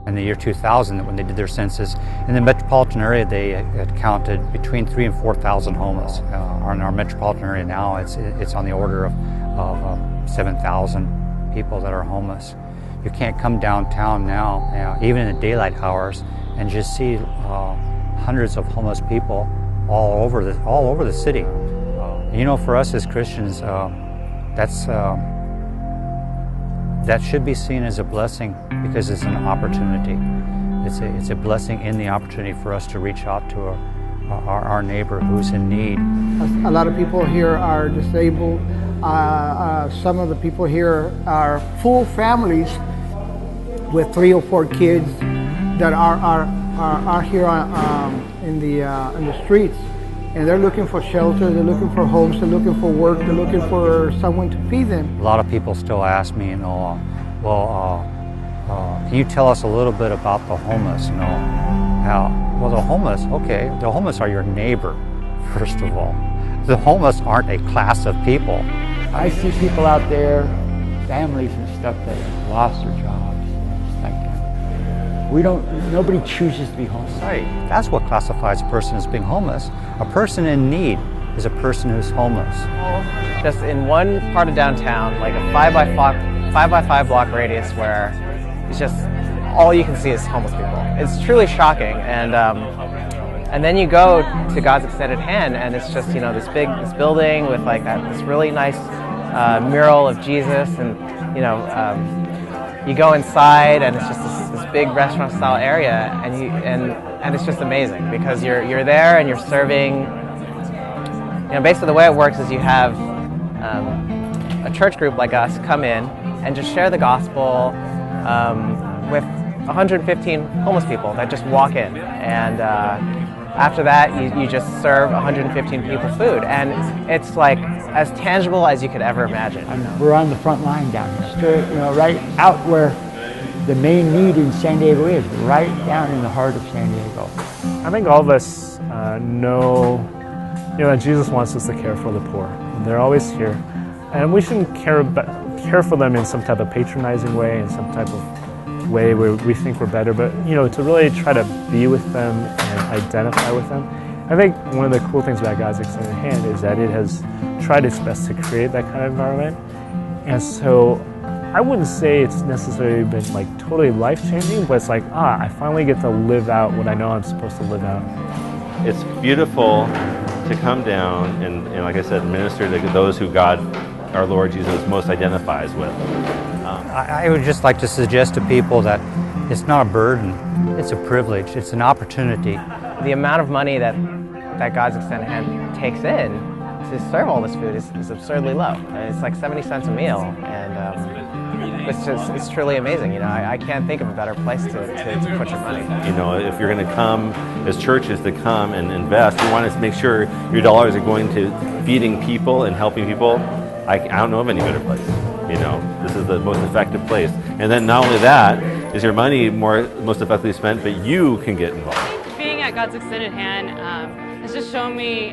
In the year 2000, when they did their census, in the metropolitan area, they had counted between 3,000 and 4,000 homeless. In our metropolitan area now, it's on the order of 7,000 people that are homeless. You can't come downtown now, even in the daylight hours, and just see hundreds of homeless people all over the city. You know, for us as Christians, that should be seen as a blessing because it's an opportunity. It's a blessing in the opportunity for us to reach out to our neighbor who's in need. A lot of people here are disabled. Some of the people here are full families with 3 or 4 kids that are here in the streets, and they're looking for shelter, they're looking for homes, they're looking for work, they're looking for someone to feed them. A lot of people still ask me, can you tell us a little bit about the homeless? Well, the homeless, okay, the homeless are your neighbor, first of all. The homeless aren't a class of people. I see people out there, families and stuff that have lost their jobs, just like that. Nobody chooses to be homeless. Right, that's what classifies a person as being homeless. A person in need is a person who's homeless. Just in one part of downtown, like a 5 by 5 block radius where it's just all you can see is homeless people. It's truly shocking, and then you go to God's Extended Hand, and it's just this building with like this really nice mural of Jesus, and you go inside, and it's just this big restaurant style area, and it's just amazing because you're there and you're serving. Basically the way it works is you have a church group like us come in and just share the gospel with 115 homeless people that just walk in, and after that you just serve 115 people food, and it's like as tangible as you could ever imagine. We're on the front line down here, right out where the main need in San Diego is, right down in the heart of San Diego. I think all of us know that Jesus wants us to care for the poor. They're always here, and we shouldn't care for them in some type of patronizing way, in some type of way where we think we're better, but to really try to be with them and identify with them. I think one of the cool things about God's Extended Hand is that it has tried its best to create that kind of environment, and so I wouldn't say it's necessarily been like totally life-changing, but it's like, I finally get to live out what I know I'm supposed to live out. It's beautiful to come down and like I said, minister to those who God, our Lord Jesus, most identifies with. I would just like to suggest to people that it's not a burden, it's a privilege, it's an opportunity. The amount of money that God's Extended Hand takes in to serve all this food is absurdly low. It's like 70 cents a meal, and it's truly amazing. I can't think of a better place to put your money. If you're going to come as churches to come and invest, you want to make sure your dollars are going to feeding people and helping people. I don't know of any better place. This is the most effective place. And then not only that, is your money most effectively spent, but you can get involved. Being at God's Extended Hand has just shown me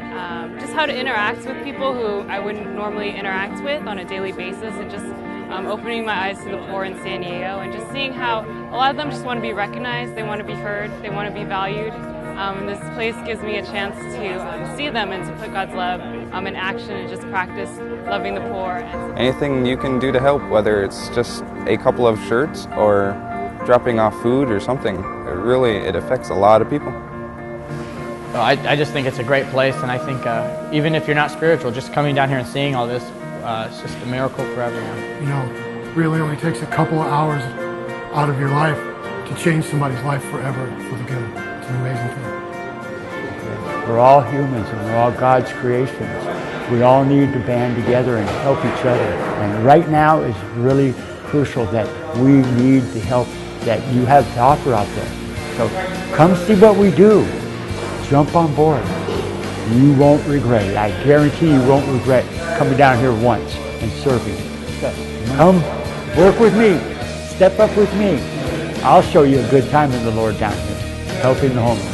just how to interact with people who I wouldn't normally interact with on a daily basis, and just opening my eyes to the poor in San Diego, and just seeing how a lot of them just want to be recognized, they want to be heard, they want to be valued. And this place gives me a chance to see them and to put God's love in action and just practice loving the poor. Anything you can do to help, whether it's just a couple of shirts or dropping off food or something, it affects a lot of people. Well, I just think it's a great place, and I think even if you're not spiritual, just coming down here and seeing all this, it's just a miracle for everyone. Really only takes a couple of hours out of your life to change somebody's life forever for the good. It's an amazing thing. We're all humans and we're all God's creations. We all need to band together and help each other. And right now is really crucial that we need the help that you have to offer out there. So come see what we do. Jump on board. You won't regret it. I guarantee you won't regret coming down here once and serving. Come work with me. Step up with me. I'll show you a good time in the Lord down here, helping the homeless.